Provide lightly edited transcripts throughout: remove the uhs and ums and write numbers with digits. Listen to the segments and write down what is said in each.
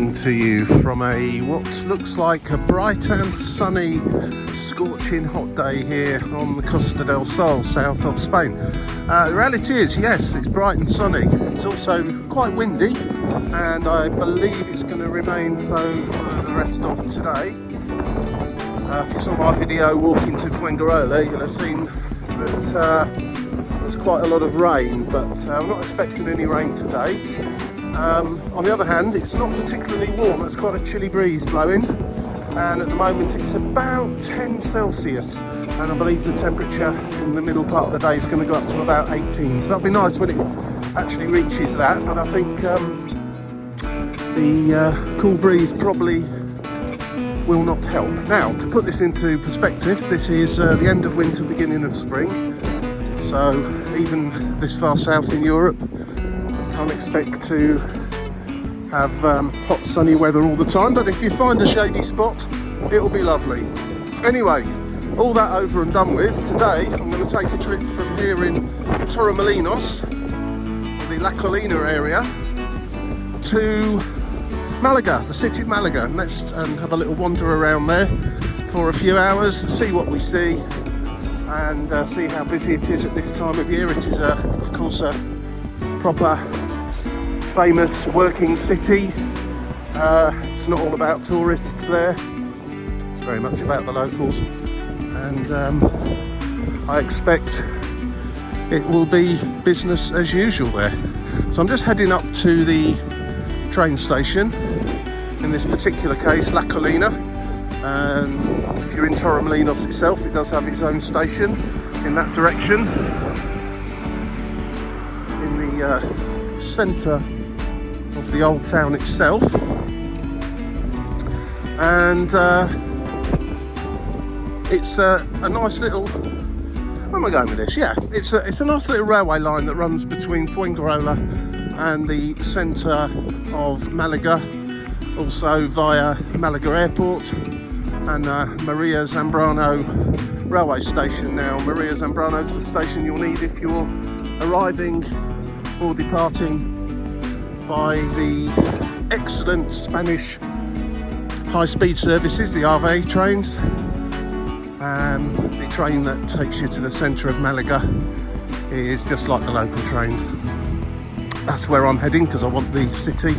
coming to you from what looks like a bright and sunny, scorching hot day here on the Costa del Sol, south of Spain. The reality is, yes, it's bright and sunny. It's also quite windy, and I believe it's going to remain so for the rest of today. If you saw my video walking to Fuengirola, you'll have seen that there's quite a lot of rain, but I'm not expecting any rain today. On the other hand, it's not particularly warm. There's quite a chilly breeze blowing, and at the moment it's about 10 Celsius, and I believe the temperature in the middle part of the day is going to go up to about 18, so that'll be nice when it actually reaches that. But I think the cool breeze probably will not help. Now, to put this into perspective, this is the end of winter, beginning of spring, so even this far south in Europe, can't expect to have hot sunny weather all the time, but if you find a shady spot, it'll be lovely. Anyway, all that over and done with, today I'm going to take a trip from here in Torremolinos, the La Colina area, to Malaga, the city of Malaga, and let's have a little wander around there for a few hours, see what we see, and see how busy it is at this time of year. It is, of course, a proper famous working city. It's not all about tourists there, it's very much about the locals, and I expect it will be business as usual there. So I'm just heading up to the train station, in this particular case La Colina, and if you're in Torremolinos itself, it does have its own station in that direction, in the centre of the old town itself. And it's a nice little, where am I going with this? Yeah, it's a nice little railway line that runs between Fuengirola and the centre of Malaga, also via Malaga Airport and Maria Zambrano railway station. Now, Maria Zambrano is the station you'll need if you're arriving or departing by the excellent Spanish high-speed services, the AVE trains. The train that takes you to the centre of Malaga is just like the local trains. That's where I'm heading, because I want the city,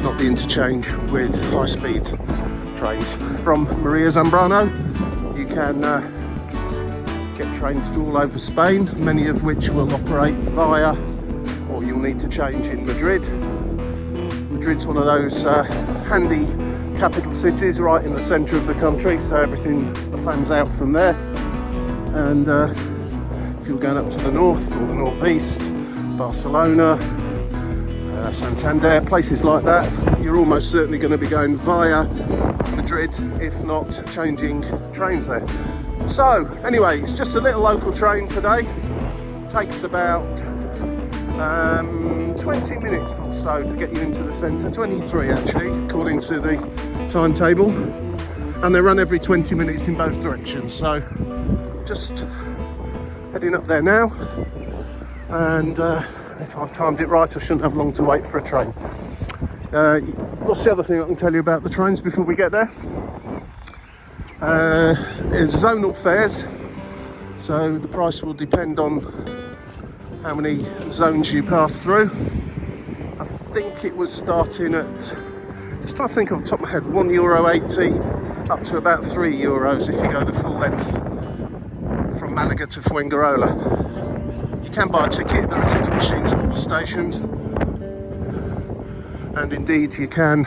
not the interchange with high-speed trains. From Maria Zambrano, you can get trains to all over Spain, many of which will operate via, or you'll need to change in Madrid. Madrid's one of those handy capital cities right in the centre of the country, so everything fans out from there. And if you're going up to the north or the northeast, Barcelona, Santander, places like that, you're almost certainly going to be going via Madrid, if not changing trains there. So anyway, it's just a little local train today. Takes about 20 minutes or so to get you into the centre, 23 actually, according to the timetable, and they run every 20 minutes in both directions. So just heading up there now, and if I've timed it right, I shouldn't have long to wait for a train. What's the other thing I can tell you about the trains before we get there? It's zonal fares, so the price will depend on how many zones you pass through. I think it was starting at, just trying to think off the top of my head, €1.80 up to about €3 if you go the full length from Malaga to Fuengirola. You can buy a ticket, there are ticket machines at all the stations, and indeed you can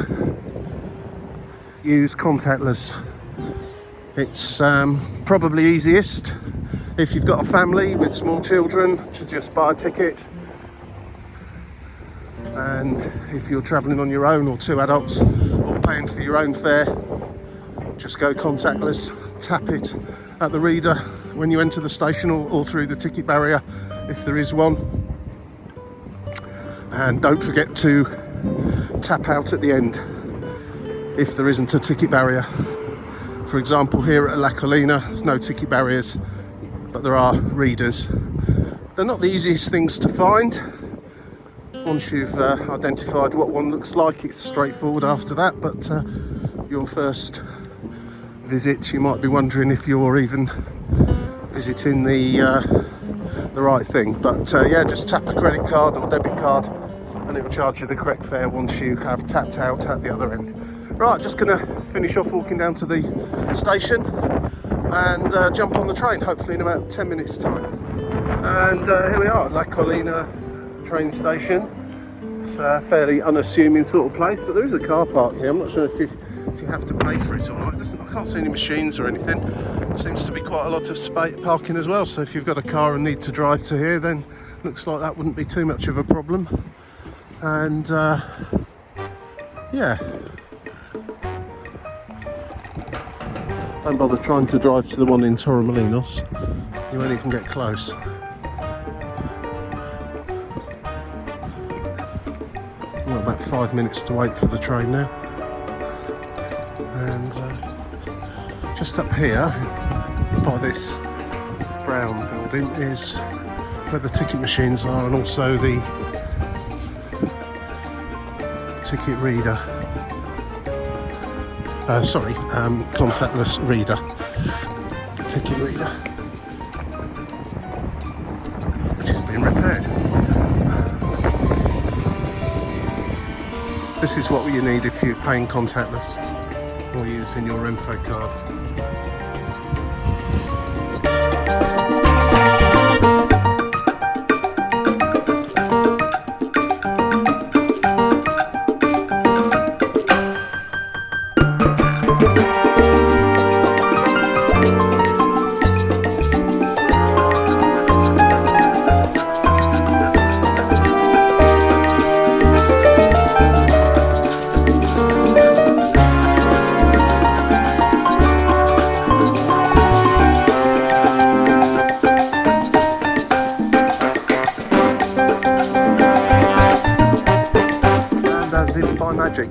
use contactless. It's probably easiest if you've got a family with small children to just buy a ticket, and if you're travelling on your own, or two adults, or paying for your own fare, just go contactless, tap it at the reader when you enter the station, or through the ticket barrier if there is one, and don't forget to tap out at the end if there isn't a ticket barrier. For example, here at La Colina, there's no ticket barriers, but there are readers. They're not the easiest things to find, once you've identified what one looks like, it's straightforward after that. But your first visit, you might be wondering if you're even visiting the right thing. But yeah, just tap a credit card or debit card and it will charge you the correct fare once you have tapped out at the other end. Right, just gonna finish off walking down to the station and jump on the train, hopefully in about 10 minutes time. And here we are, La Colina train station. It's a fairly unassuming sort of place, but there is a car park here. I'm not sure if you have to pay for it or not. I can't see any machines or anything. There seems to be quite a lot of parking as well, so if you've got a car and need to drive to here, then looks like that wouldn't be too much of a problem. And yeah, don't bother trying to drive to the one in Torremolinos, you won't even get close. We've got about 5 minutes to wait for the train now. And just up here by this brown building is where the ticket machines are, and also the ticket reader. Contactless reader. Ticket reader. Which has been repaired. This is what you need if you're paying contactless or using your Renfe card.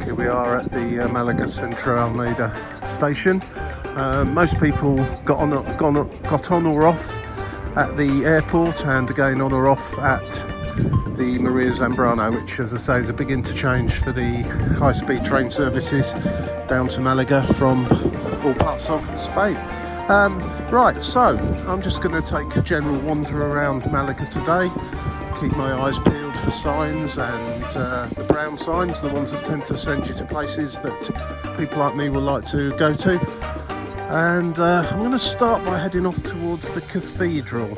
Here we are at the Malaga Almeida station. Most people got on or off at the airport, and again on or off at the Maria Zambrano, which, as I say, is a big interchange for the high-speed train services down to Malaga from all parts of Spain. Right, so I'm just going to take a general wander around Malaga today. Keep my eyes peeled for signs, and the brown signs, the ones that tend to send you to places that people like me will like to go to. And I'm going to start by heading off towards the cathedral,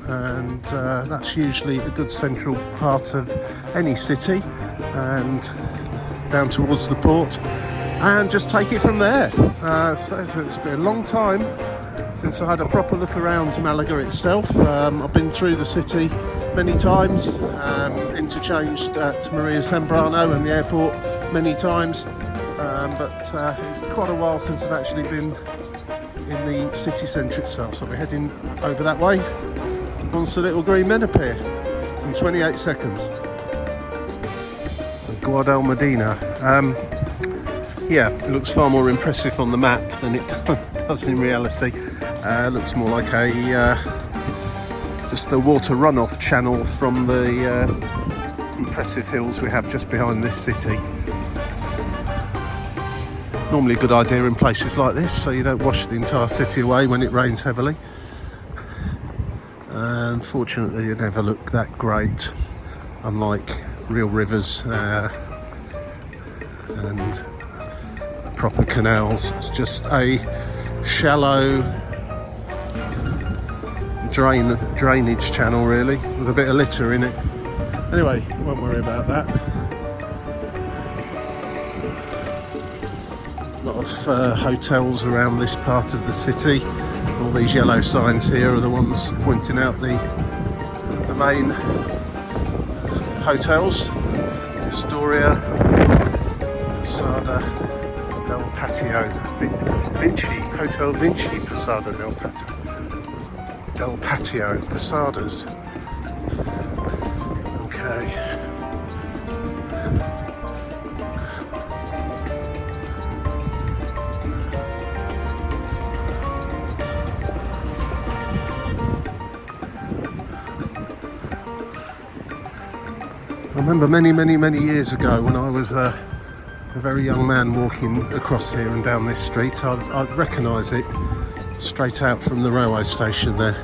and that's usually a good central part of any city, and down towards the port, and just take it from there. So it's been a long time since I had a proper look around Malaga itself. I've been through the city many times, interchanged at Maria Zambrano and the airport many times, but it's quite a while since I've actually been in the city centre itself, so we're heading over that way once the little green men appear in 28 seconds. Guadalmedina. Yeah, it looks far more impressive on the map than it does in reality. Looks more like just a water runoff channel from the impressive hills we have just behind this city. Normally a good idea in places like this, so you don't wash the entire city away when it rains heavily. Unfortunately, it never looked that great, unlike real rivers and proper canals. It's just a shallow drainage channel, really, with a bit of litter in it. Anyway, won't worry about that. A lot of hotels around this part of the city. All these yellow signs here are the ones pointing out the main hotels. Astoria, Posada del Patio, Hotel Vinci, Posada del Patio, Posadas. Okay. remember many years ago when I was a very young man walking across here and down this street, I'd recognise it straight out from the railway station there.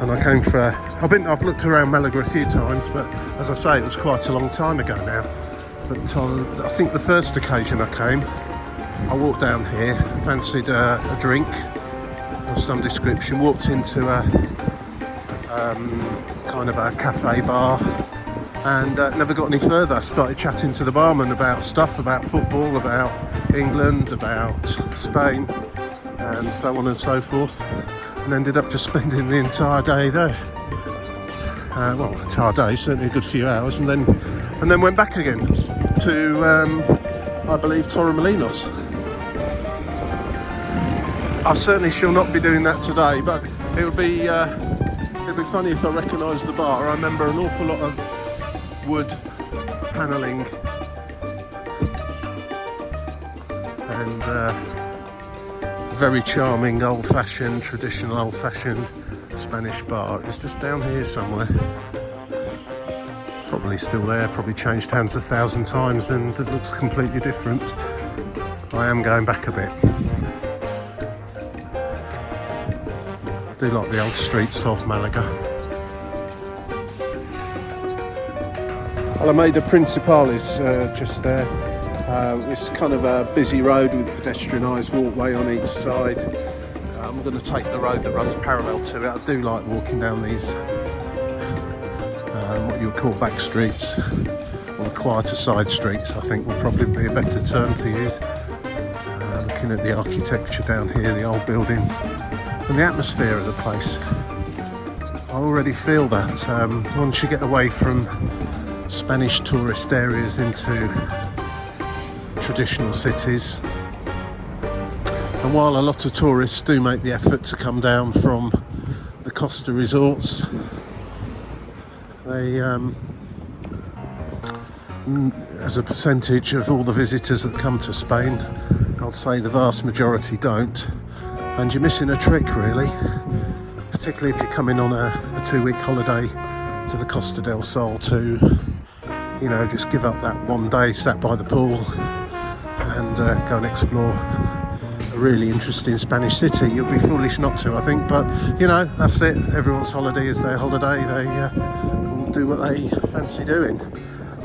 And I came for I've looked around Malaga a few times, but as I say, it was quite a long time ago now. But I think the first occasion I came, I walked down here, fancied a drink of some description, walked into a kind of a cafe bar, and never got any further. I started chatting to the barman about stuff, about football, about England, about Spain, and so on and so forth, and ended up just spending the entire day there. Well, entire day, certainly a good few hours, and then went back again to I believe Torremolinos. I certainly shall not be doing that today, but it would be funny if I recognised the bar. I remember an awful lot of wood panelling and very charming traditional old-fashioned Spanish bar. It's just down here somewhere. Probably still there, probably changed hands 1,000 times and it looks completely different. I am going back a bit. I do like the old streets of Malaga. Alameda Principal is just there. It's kind of a busy road with a pedestrianised walkway on each side. I'm going to take the road that runs parallel to it. I do like walking down these what you would call back streets, or quieter side streets, I think will probably be a better term to use. Looking at the architecture down here, the old buildings, and the atmosphere of the place. I already feel that once you get away from Spanish tourist areas into traditional cities, and while a lot of tourists do make the effort to come down from the Costa resorts, they as a percentage of all the visitors that come to Spain, I'll say the vast majority don't, and you're missing a trick really, particularly if you're coming on a 2-week holiday to the Costa del Sol to, you know, just give up that one day sat by the pool and go and explore a really interesting Spanish city. You'd be foolish not to, I think, but you know, that's it. Everyone's holiday is their holiday. They will do what they fancy doing.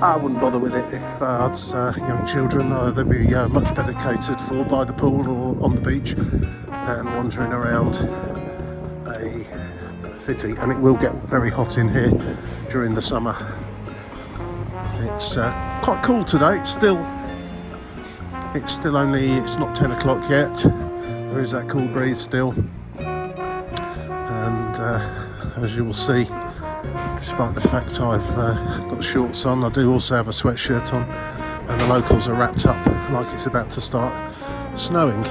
I wouldn't bother with it if I had young children. They'd be much better catered for by the pool or on the beach than wandering around a city. And it will get very hot in here during the summer. It's quite cool today. It's not 10 o'clock yet. There is that cool breeze still, and as you will see, despite the fact I've got shorts on, I do also have a sweatshirt on, and the locals are wrapped up like it's about to start snowing.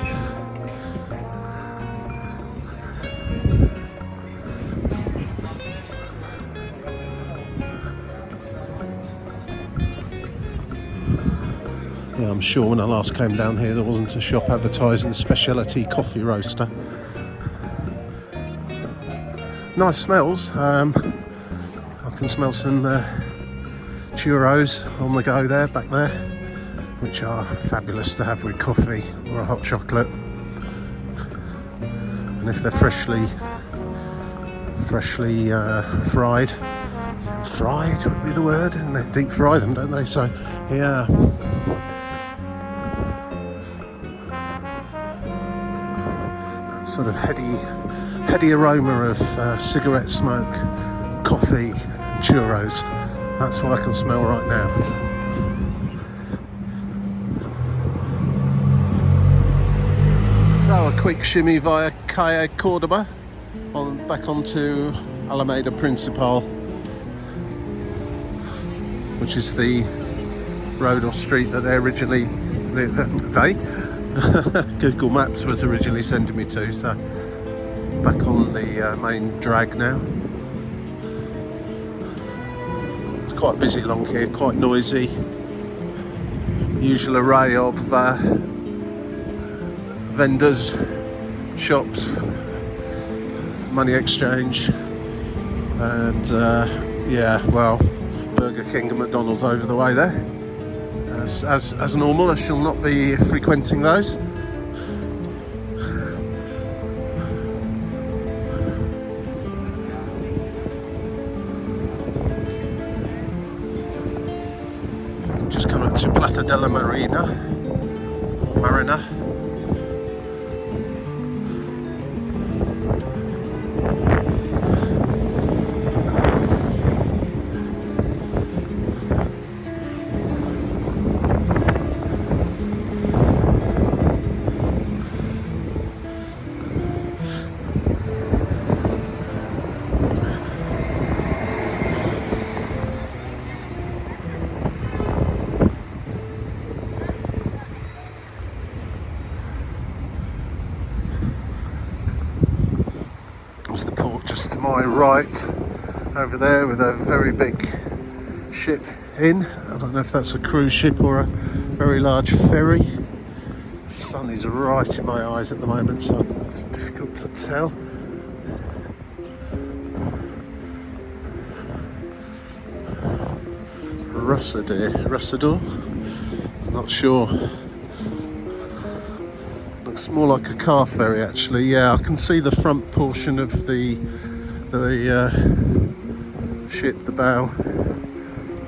Yeah, I'm sure when I last came down here there wasn't a shop advertising specialty coffee roaster. Nice smells. I can smell some churros on the go there, back there, which are fabulous to have with coffee or a hot chocolate. And if they're freshly fried would be the word, isn't it? Deep fry them, don't they? So yeah. Sort of heady aroma of cigarette smoke, coffee and churros. That's what I can smell right now. So a quick shimmy via Calle Cordoba back onto Alameda Principal, which is the road or street that Google Maps was originally sending me to. So back on the main drag now. It's quite busy along here, quite noisy. Usual array of vendors, shops, money exchange, and Burger King and McDonald's over the way there. As normal, I shall not be frequenting those. Just come up to Plata della Marina. There's the port just to my right over there with a very big ship in. I don't know if that's a cruise ship or a very large ferry. The sun is right in my eyes at the moment, so it's difficult to tell. Russador, not sure. Looks more like a car ferry actually. Yeah, I can see the front portion of the ship, the bow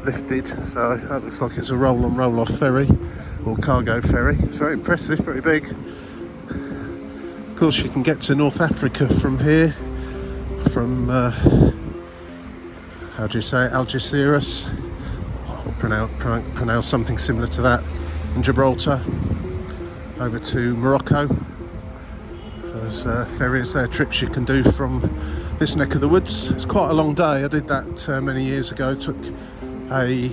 lifted, so that looks like it's a roll-on roll-off ferry or cargo ferry. It's very impressive, very big. Of course you can get to North Africa from here, from how do you say it, Algeciras, or pronounce something similar to that, in Gibraltar, over to Morocco. So there's ferries there, trips you can do from this neck of the woods. It's quite a long day. I did that many years ago. Took a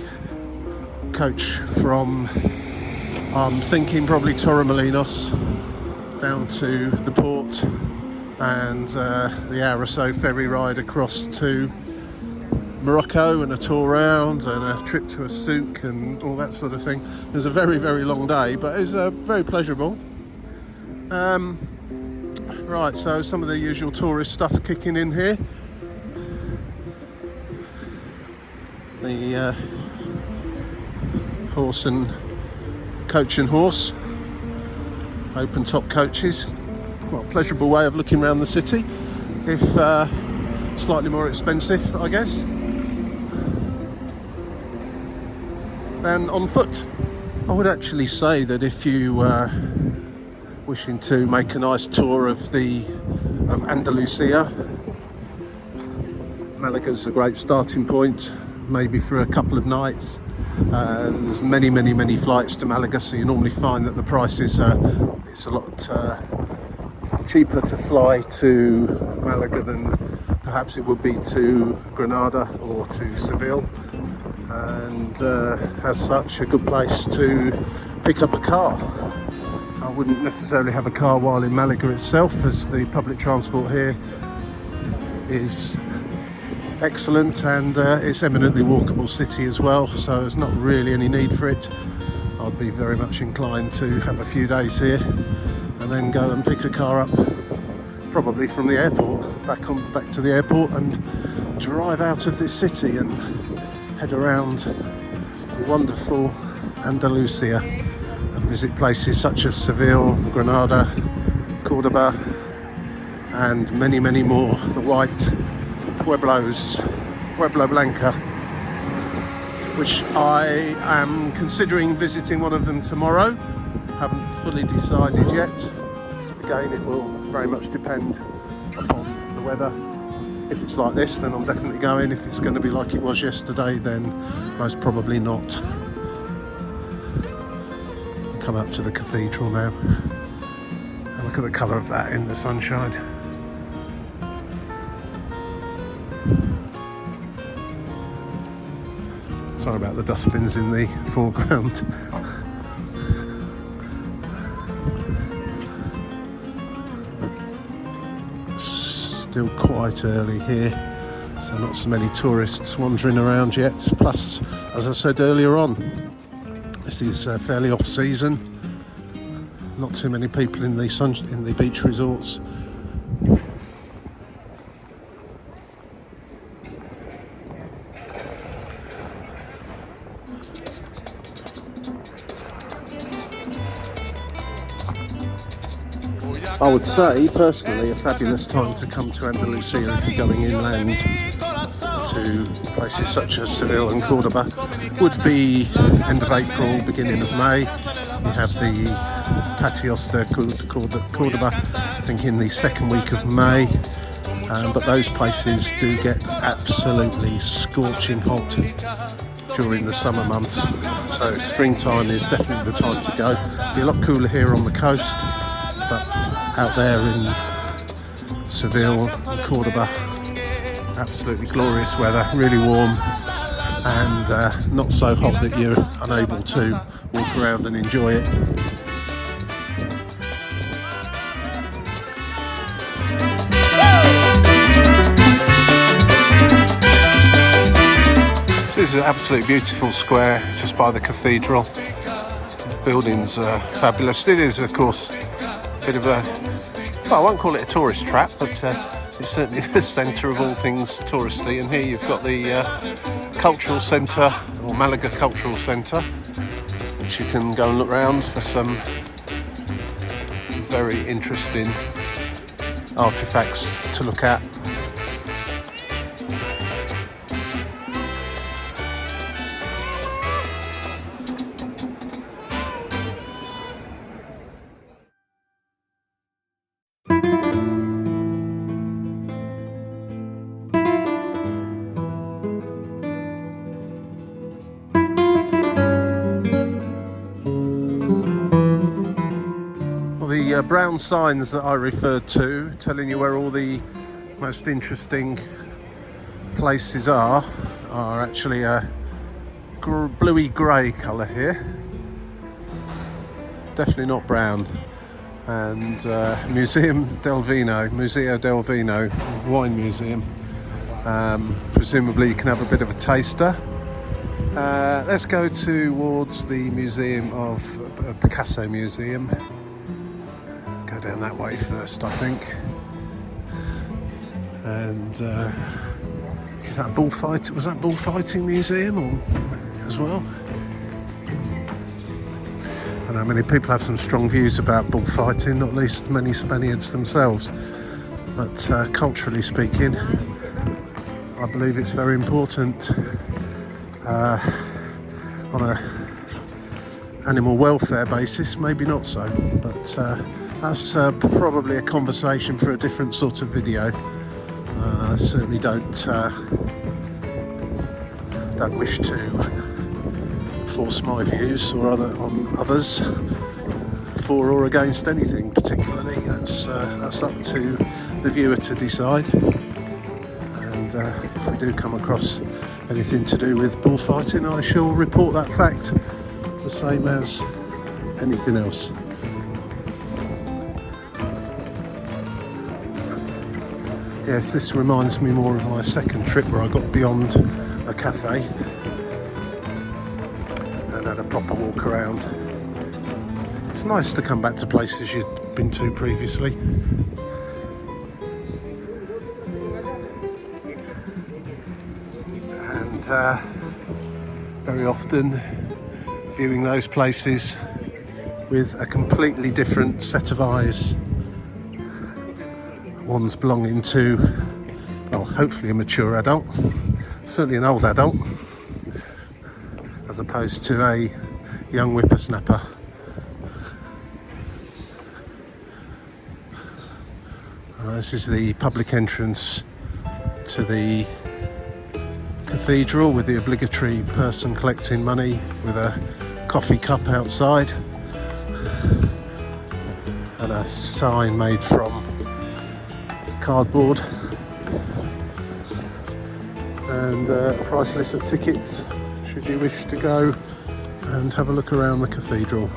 coach from, I'm thinking probably Torremolinos, down to the port, and the hour or so ferry ride across to Morocco, and a tour round and a trip to a souk and all that sort of thing. It was a very, very long day, but it was very pleasurable. Right, so some of the usual tourist stuff kicking in here. The coach and horse, open top coaches. Quite a pleasurable way of looking around the city, if slightly more expensive, I guess, than on foot. I would actually say that if you wishing to make a nice tour of Andalusia, Malaga's a great starting point, maybe for a couple of nights. There's many flights to Malaga, so you normally find that the prices it's a lot cheaper to fly to Malaga than perhaps it would be to Granada or to Seville, and as such a good place to pick up a car. I wouldn't necessarily have a car while in Malaga itself, as the public transport here is excellent, and it's eminently walkable city as well, so there's not really any need for it. I'd be very much inclined to have a few days here and then go and pick a car up, probably from the airport, back to the airport, and drive out of this city and head around wonderful Andalusia and visit places such as Seville, Granada, Cordoba, and many more. The white Pueblo Blanca, which I am considering visiting one of them tomorrow. Haven't fully decided yet. Again, it will very much depend upon the weather. If it's like this, then I'm definitely going. If it's going to be like it was yesterday, then most probably not. Come up to the cathedral now and look at the colour of that in the sunshine. Sorry about the dustbins in the foreground. Still quite early here, so not so many tourists wandering around yet. Plus, as I said earlier on, this is fairly off season. Not too many people in the beach resorts. I would say, personally, a fabulous time to come to Andalusia if you're going inland to places such as Seville and Cordoba would be end of April, beginning of May. You have the Patios de Cordoba, I think in the second week of May. But those places do get absolutely scorching hot during the summer months. So springtime is definitely the time to go. It'll be a lot cooler here on the coast, but out there in Seville and Cordoba, absolutely glorious weather, really warm and not so hot that you're unable to walk around and enjoy it. This is an absolutely beautiful square just by the cathedral. The building's fabulous. It is, of course, a bit of a, well, I won't call it a tourist trap, but it's certainly the centre of all things touristy. And here you've got the cultural centre, or Malaga Cultural Centre, which you can go and look around for some very interesting artefacts to look at. The brown signs that I referred to, telling you where all the most interesting places are actually a bluey grey colour here. Definitely not brown. And Museo del Vino, wine museum. Presumably you can have a bit of a taster. Let's go towards the museum of Picasso Museum. Go down that way first, I think. And is that bullfight? Was that bullfighting museum or as well? I know many people have some strong views about bullfighting, not least many Spaniards themselves. But culturally speaking, I believe it's very important. On a animal welfare basis, maybe not so, but that's probably a conversation for a different sort of video. I certainly don't wish to force my views or on others for or against anything particularly. That's up to the viewer to decide. And if we do come across anything to do with bullfighting, I shall report that fact the same as anything else. Yes, this reminds me more of my second trip where I got beyond a cafe and had a proper walk around. It's nice to come back to places you'd been to previously. And very often viewing those places with a completely different set of eyes. One's belonging to, well, hopefully a mature adult, certainly an old adult, as opposed to a young whippersnapper. This is the public entrance to the cathedral with the obligatory person collecting money with a coffee cup outside and a sign made from cardboard and a price list of tickets should you wish to go and have a look around the cathedral.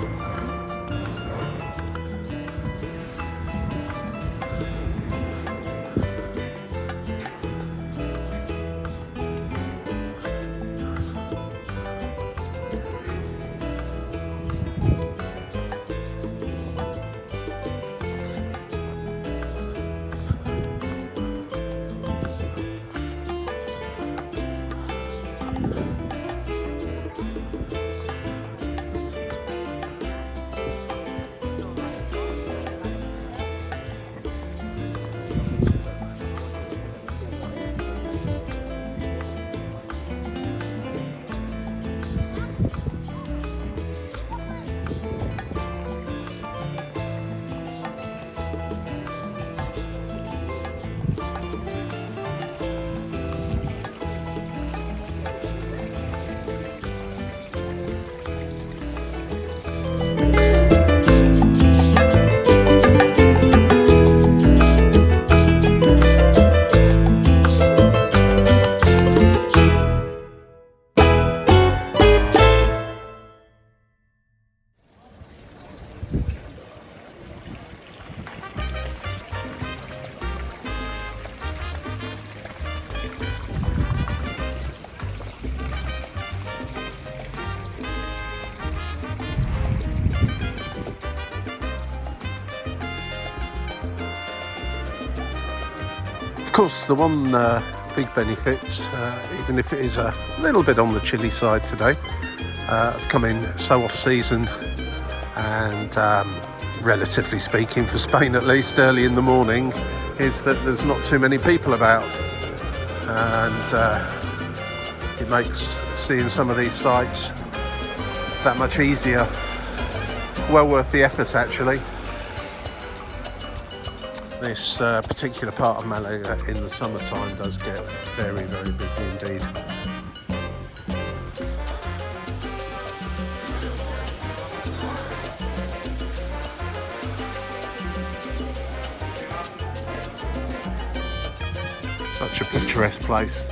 course, the one big benefit, even if it is a little bit on the chilly side today, of coming so off season and relatively speaking for Spain at least early in the morning, is that there's not too many people about, and it makes seeing some of these sites that much easier. Well worth the effort, actually. This particular part of Malaga in the summertime does get very, very busy indeed. Such a picturesque place,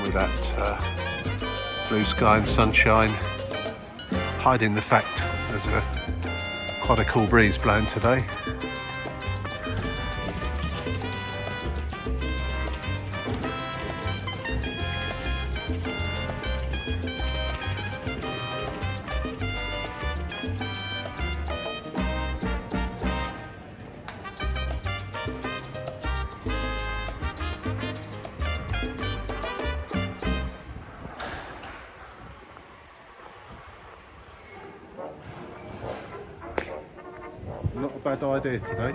with that blue sky and sunshine hiding the fact there's quite a cool breeze blowing today. Not a bad idea today.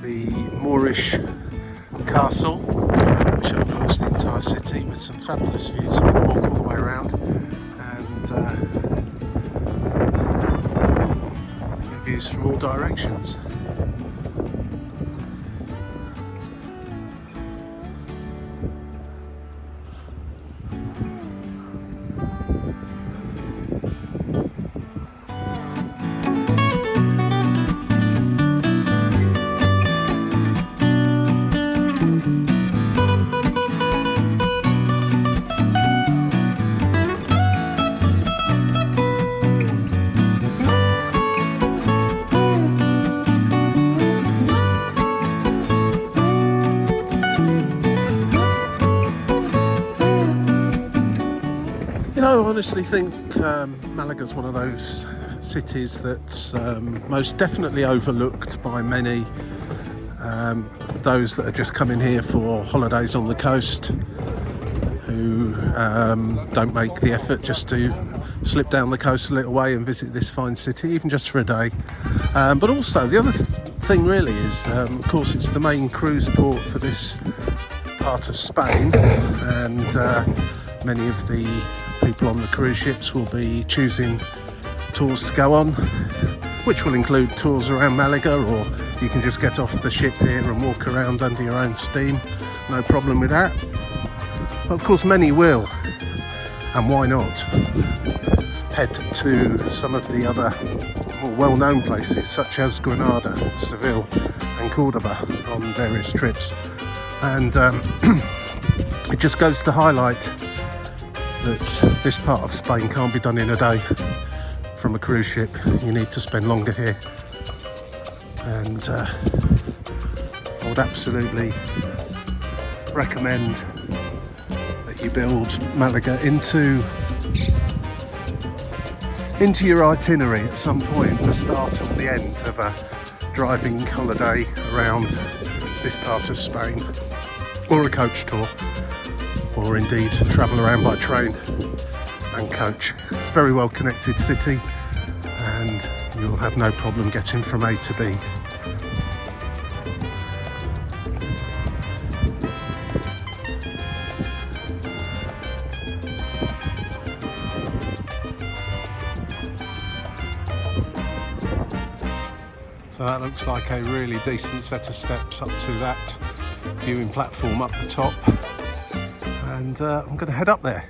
The Moorish castle, which overlooks the entire city with some fabulous views. I'm going to walk all the way around and get views from all directions. I honestly think Malaga's one of those cities that's most definitely overlooked by many, those that are just coming here for holidays on the coast, who don't make the effort just to slip down the coast a little way and visit this fine city, even just for a day. But also the other thing really is, of course, it's the main cruise port for this part of Spain, and many of the people on the cruise ships will be choosing tours to go on, which will include tours around Malaga, or you can just get off the ship here and walk around under your own steam, no problem with that. But of course many will, and why not, head to some of the other more well-known places such as Granada, Seville and Cordoba on various trips. And it just goes to highlight that this part of Spain can't be done in a day from a cruise ship. You need to spend longer here, and I would absolutely recommend that you build Malaga into your itinerary at some point, the start or the end of a driving holiday around this part of Spain, or a coach tour, or indeed travel around by train and coach. It's a very well connected city, and you'll have no problem getting from A to B. So that looks like a really decent set of steps up to that viewing platform up the top, and I'm going to head up there.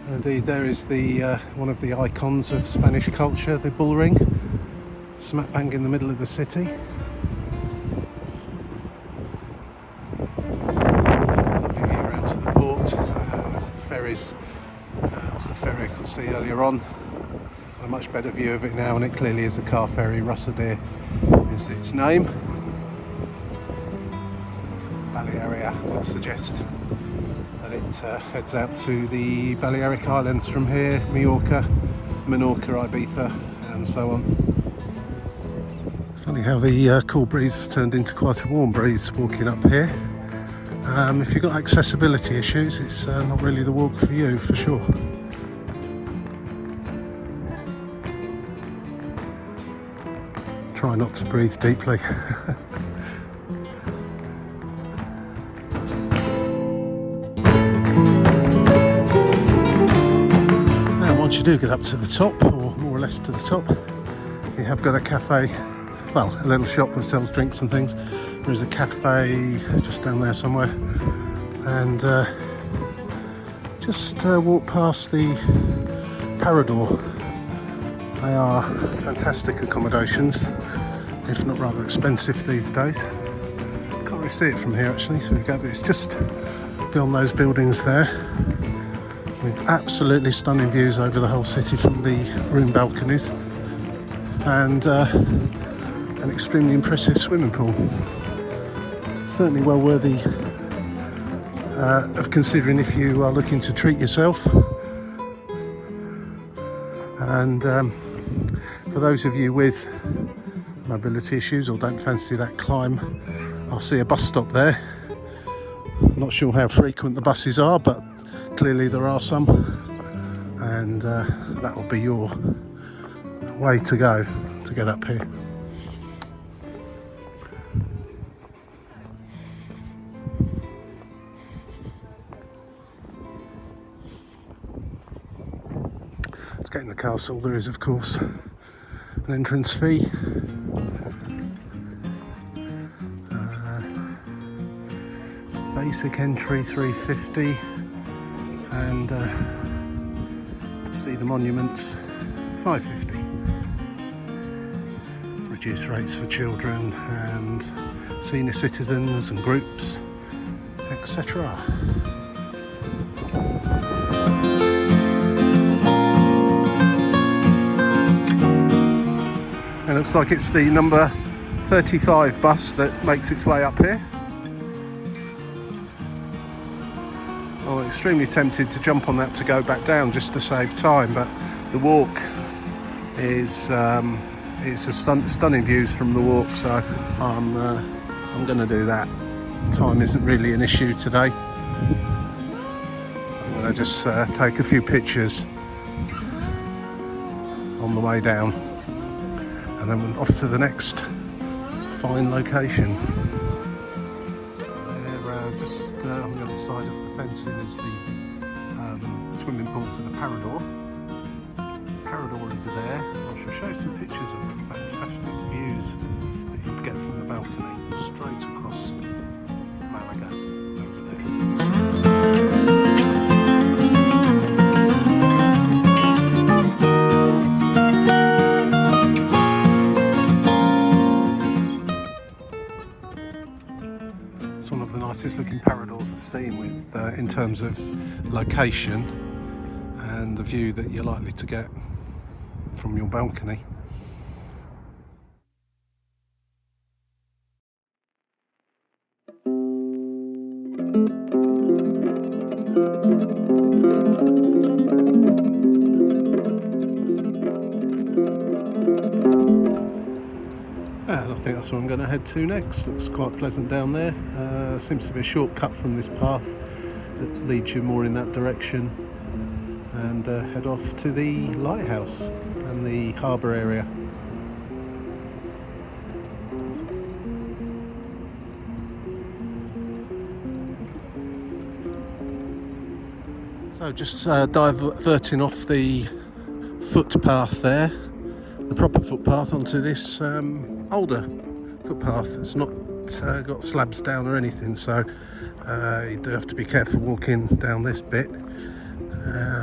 Indeed, there is the one of the icons of Spanish culture, the bull ring, smack bang in the middle of the city. Lovely view around to the port. Ferries. That's the ferry I could see earlier on. A much better view of it now, and it clearly is a car ferry. Russadir is its name. Balearia would suggest that it heads out to the Balearic Islands from here, Mallorca, Menorca, Ibiza, and so on. Funny how the cool breeze has turned into quite a warm breeze walking up here. If you've got accessibility issues, it's not really the walk for you, for sure. Try not to breathe deeply. And once you do get up to the top, or more or less to the top, you have got a cafe. Well, a little shop that sells drinks and things. There is a cafe just down there somewhere, and just walk past the Parador. They are fantastic accommodations, if not rather expensive these days. Can't really see it from here actually, so we go, but it's just beyond those buildings there, with absolutely stunning views over the whole city from the room balconies, and an extremely impressive swimming pool. Certainly well worthy of considering if you are looking to treat yourself. And for those of you with mobility issues or don't fancy that climb, I'll see a bus stop there. Not sure how frequent the buses are, but clearly there are some, and that will be your way to go to get up here. To get in the castle, there is of course an entrance fee. Basic entry £3.50, and to see the monuments £5.50. Reduced rates for children and senior citizens and groups, etc. It looks like it's the number 35 bus that makes its way up here. I'm extremely tempted to jump on that to go back down just to save time, but the walk is it's a stunning views from the walk, so I'm going to do that. Time isn't really an issue today. I'm going to just take a few pictures on the way down, and then off to the next fine location. Just on the other side of the fencing is the swimming pool for the Parador. The Parador is there. I shall show you some pictures of the fantastic views that you'd get from the balcony straight across Malaga over there. It's one of the nicest looking Paradors I've seen with in terms of location and the view that you're likely to get from your balcony. And I think that's where I'm going to head to next. Looks quite pleasant down there. Seems to be a shortcut from this path that leads you more in that direction, and head off to the lighthouse and the harbour area. So just diverting off the footpath there, the proper footpath, onto this older footpath that's not got slabs down or anything, so you do have to be careful walking down this bit.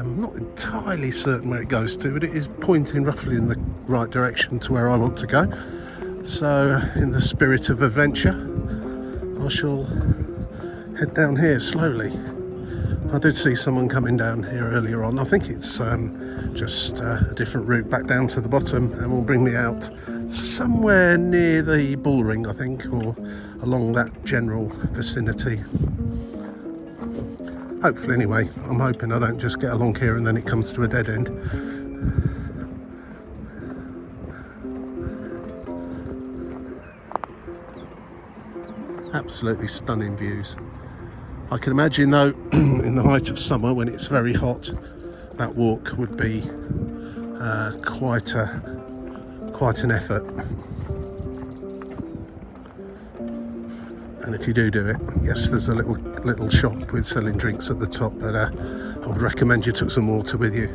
Not entirely certain where it goes to, but it is pointing roughly in the right direction to where I want to go. So in the spirit of adventure, I shall head down here slowly. I did see someone coming down here earlier on. I think it's just a different route back down to the bottom, and will bring me out somewhere near the bullring, I think, or along that general vicinity. Hopefully, anyway. I'm hoping I don't just get along here and then it comes to a dead end. Absolutely stunning views. I can imagine though, in the height of summer when it's very hot, that walk would be quite an effort. And if you do it, yes, there's a little shop with selling drinks at the top, but I would recommend you took some water with you.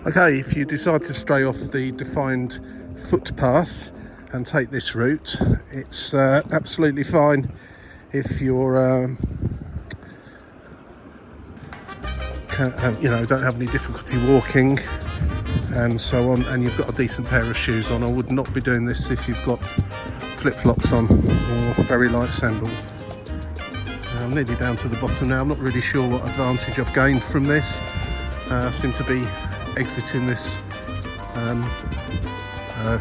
Okay, if you decide to stray off the defined footpath and take this route, it's absolutely fine if you're don't have any difficulty walking and so on, and you've got a decent pair of shoes on. I would not be doing this if you've got flip-flops on or very light sandals. I'm nearly down to the bottom now. I'm not really sure what advantage I've gained from this. I seem to be exiting this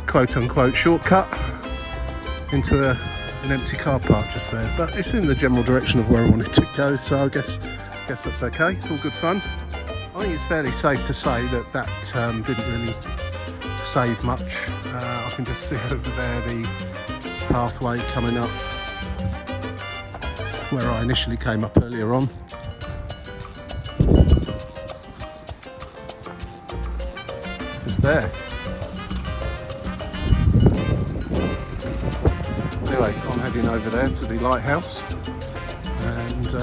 quote-unquote shortcut into an empty car park just there, but it's in the general direction of where I wanted to go, so I guess that's okay. It's all good fun. I think it's fairly safe to say that didn't really save much. I can just see over there the pathway coming up where I initially came up earlier on. Just there. Anyway, I'm heading over there to the lighthouse, and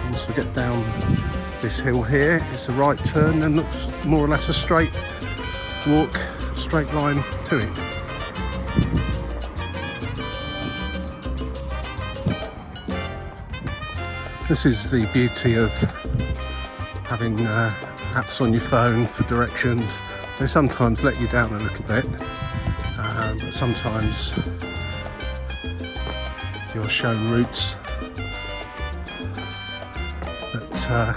once we get down this hill here, it's a right turn and looks more or less a straight walk, straight line to it. This is the beauty of having apps on your phone for directions. They sometimes let you down a little bit, but sometimes you're shown routes that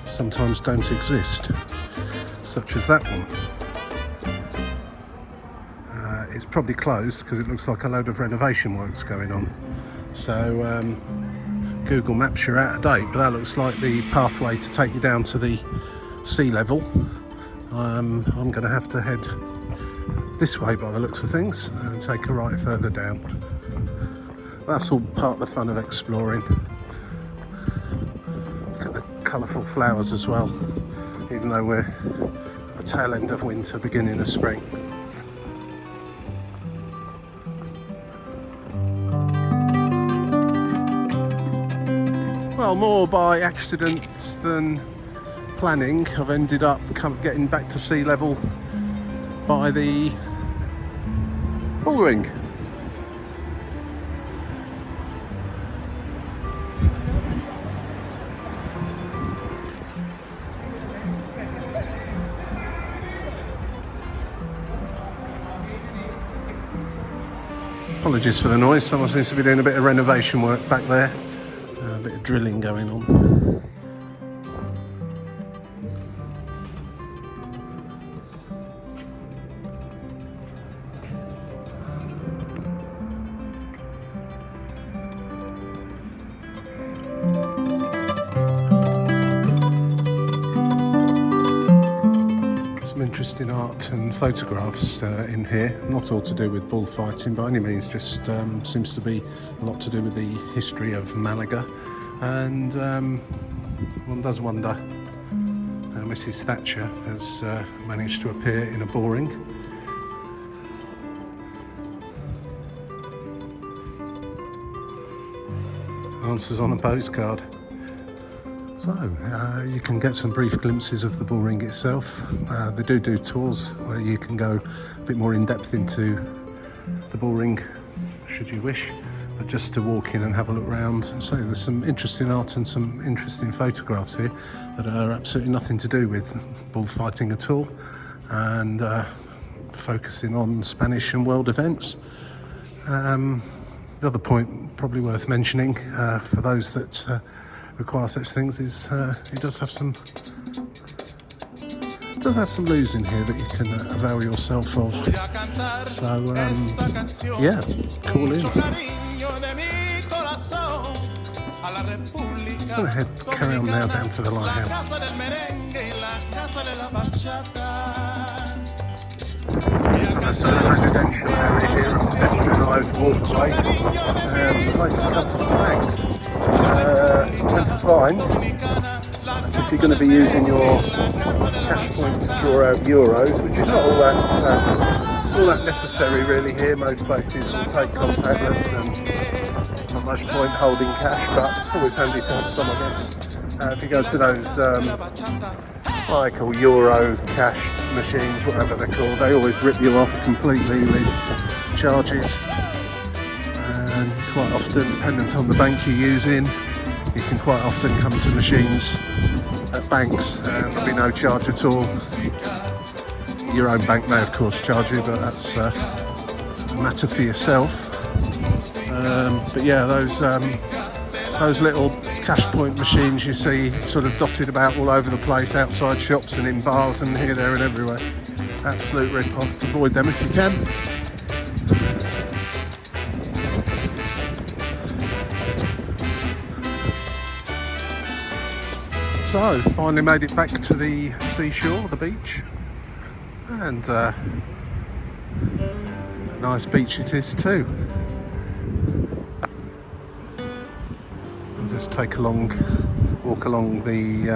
sometimes don't exist, such as that one. It's it's probably closed because it looks like a load of renovation work's going on. So Google Maps, you're out of date, but that looks like the pathway to take you down to the sea level. I'm going to have to head this way by the looks of things and take a right further down. That's all part of the fun of exploring. Look at the colourful flowers as well, even though we're at the tail end of winter, beginning of spring. Well, more by accident than planning, I've ended up getting back to sea level by the bullring. Apologies for the noise, someone seems to be doing a bit of renovation work back there. A bit of drilling going on. Some interesting art and photographs in here, not all to do with bullfighting by any means, just seems to be a lot to do with the history of Malaga. And one does wonder how Mrs. Thatcher has managed to appear in a bullring. Answers on a postcard. So you can get some brief glimpses of the bullring itself. They do tours where you can go a bit more in depth into the bullring should you wish. But just to walk in and have a look around. So there's some interesting art and some interesting photographs here that are absolutely nothing to do with bullfighting at all, and focusing on Spanish and world events. The other point probably worth mentioning for those that require such things is it does have some loos in here that you can avail yourself of. So yeah, call in. I'm going to carry on now down to the lighthouse. That's a residential area here, a pedestrianised walkway, and the place to come for some bags. You tend to find that if you're going to be using your cash point to draw out euros, which is not all that necessary really here, most places will take contactless and not much point holding cash, but it's always handy to have some, I guess. If you go to those what I call Euro cash machines, whatever they're called, they always rip you off completely with charges, and quite often, dependent on the bank you're using, you can quite often come to machines at banks and there'll be no charge at all. Your own bank may of course charge you, but that's a matter for yourself. But yeah, those little cash point machines you see sort of dotted about all over the place, outside shops and in bars and here, there and everywhere. Absolute rip-off. Avoid them if you can. So, finally made it back to the seashore, the beach, and a nice beach it is too. I'll just walk along the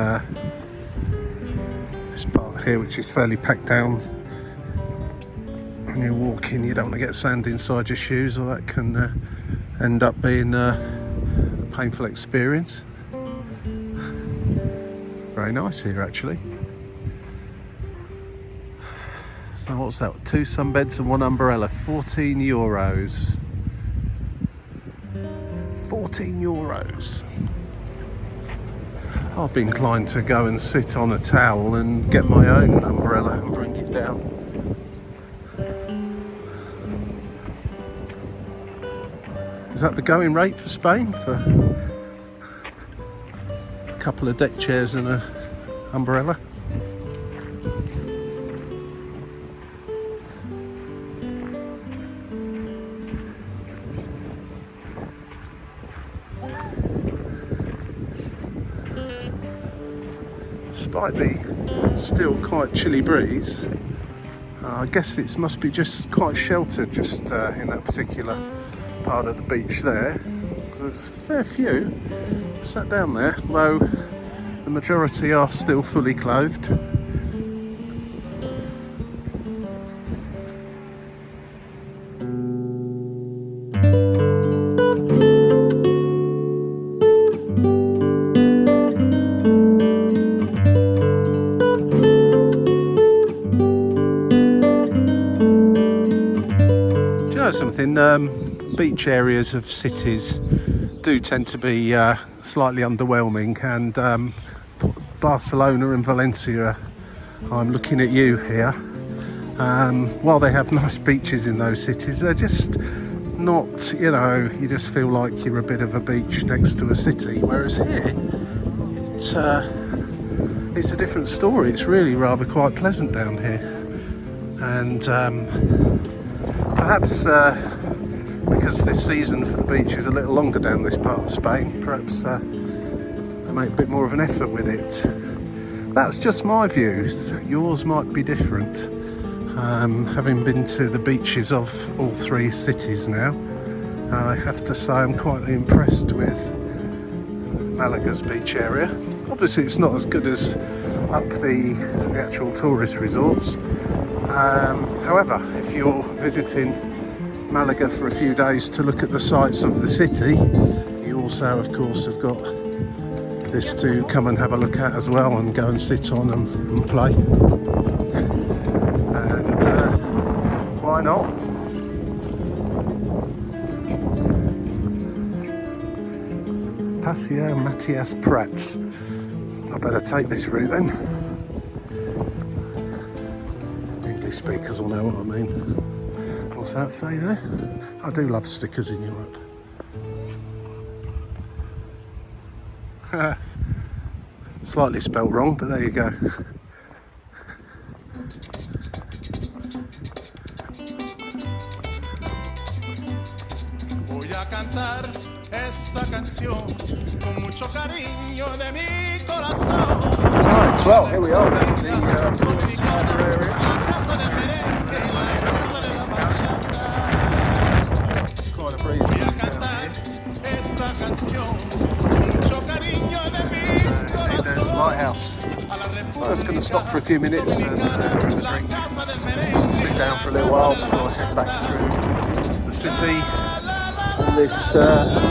this part here, which is fairly packed down. When you're walking, you don't want to get sand inside your shoes, or that can end up being a painful experience. Very nice here actually. So what's that? 2 sunbeds and 1 umbrella, €14. 14 euros. I'd be inclined to go and sit on a towel and get my own umbrella and bring it down. Is that the going rate for Spain? For a couple of deck chairs and an umbrella? despite the still quite chilly breeze, I guess it must be just quite sheltered just in that particular part of the beach there. There's a fair few sat down there, though the majority are still fully clothed. Something, beach areas of cities do tend to be slightly underwhelming, and Barcelona and Valencia, I'm looking at you here, while they have nice beaches in those cities, they're just not, you know, you just feel like you're a bit of a beach next to a city, whereas here it's a different story. It's really rather quite pleasant down here, and perhaps because this season for the beach is a little longer down this part of Spain, perhaps they make a bit more of an effort with it. That's just my views. Yours might be different. Having been to the beaches of all three cities now, I have to say I'm quite impressed with Malaga's beach area. Obviously it's not as good as up the actual tourist resorts. However, if you're visiting Malaga for a few days to look at the sights of the city, you also of course have got this to come and have a look at as well, and go and sit on and play. And why not? Paseo Matias Prats. I better take this route then. English speakers will know what I mean. What's that say there? I do love stickers in Europe. Slightly spelt wrong, but there you go. Voy a cantar esta canción con mucho cariño de mi corazón. Right, well, here we are then, the Port Harbour area. Quite a breeze down here. Indeed, there's the lighthouse. I'm just going to stop for a few minutes and have a drink. Just sit down for a little while before I head back through the city on this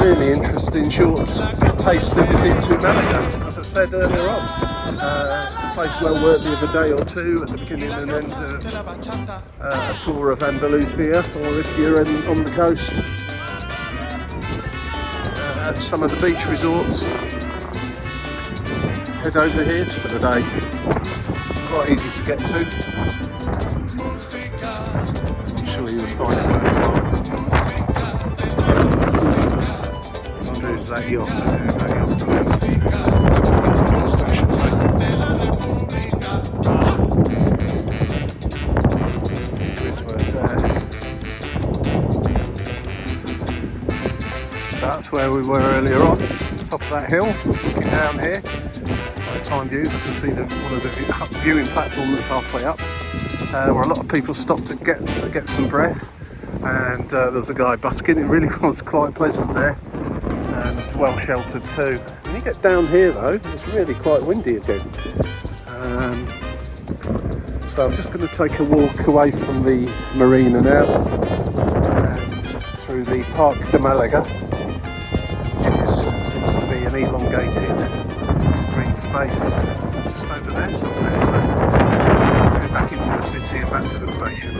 really interesting short taster visit to Malaga. As I said earlier on, it's a place well worthy of a day or two at the beginning and end of a tour of Andalusia, or if you're on the coast, at some of the beach resorts, head over here for the day. Quite easy to get to. I'm sure you'll find it worthwhile. There's that yacht. There's that yacht. So that's where we were earlier on, top of that hill, looking down here. Fine views. I can see one of the viewing platform that's halfway up, where a lot of people stopped to get some breath, and there was a guy busking. It really was quite pleasant there, and well sheltered too. When you get down here though, it's really quite windy again. So I'm just going to take a walk away from the marina now and through the Park de Malaga, which seems to be an elongated green space just over there somewhere. So we'll go back into the city and back to the station.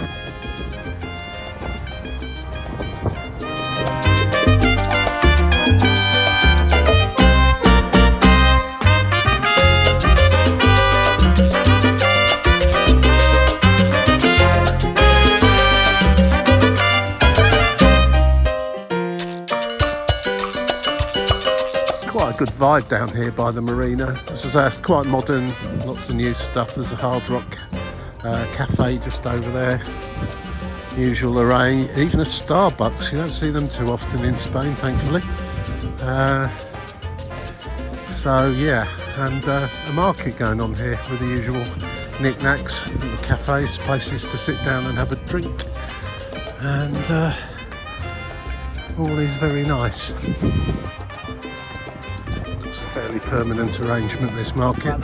Quite a good vibe down here by the marina. This is quite modern, lots of new stuff. There's a Hard Rock cafe just over there. Usual array, even a Starbucks. You don't see them too often in Spain, thankfully. So yeah, and a market going on here with the usual knickknacks, little cafes, places to sit down and have a drink, and all is very nice. It's a fairly permanent arrangement, this market.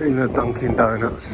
In a Dunkin' Donuts.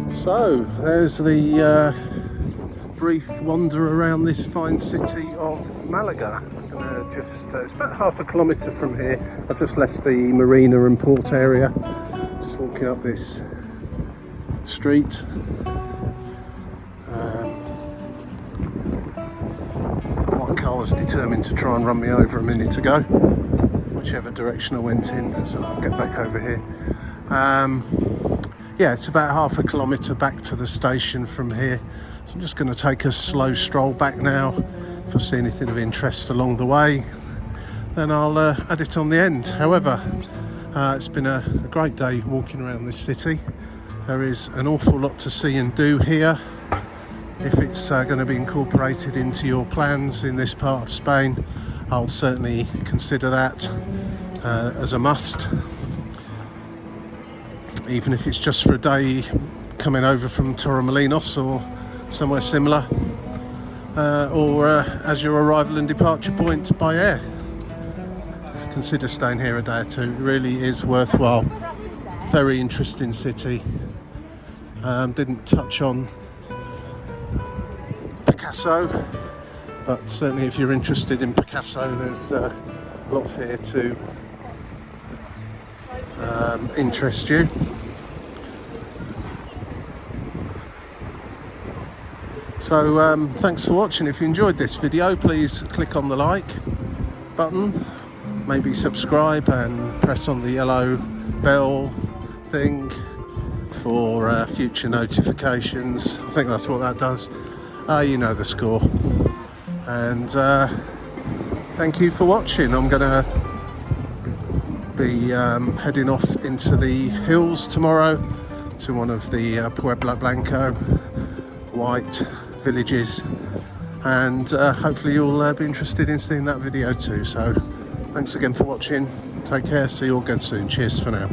So there's the brief wander around this fine city of Malaga. I'm gonna just it's about half a kilometre from here. I've just left the marina and port area, just walking up this street. My car was determined to try and run me over a minute ago, whichever direction I went in, so I'll get back over here. Yeah, it's about half a kilometre back to the station from here, so I'm just going to take a slow stroll back now. If I see anything of interest along the way, then I'll add it on the end. However, it's been a great day walking around this city. There is an awful lot to see and do here. If it's going to be incorporated into your plans in this part of Spain, I'll certainly consider that as a must. Even if it's just for a day coming over from Torremolinos or somewhere similar, or as your arrival and departure point by air. Consider staying here a day or two. It really is worthwhile. Very interesting city. Didn't touch on Picasso, but certainly if you're interested in Picasso, there's lots here to interest you. So thanks for watching. If you enjoyed this video, please click on the like button, maybe subscribe and press on the yellow bell thing for future notifications. I think that's what that does. You know the score. And thank you for watching. I'm gonna be heading off into the hills tomorrow to one of the Pueblo Blanco white villages, and hopefully you'll be interested in seeing that video too. So thanks again for watching. Take care, see you all again soon. Cheers for now.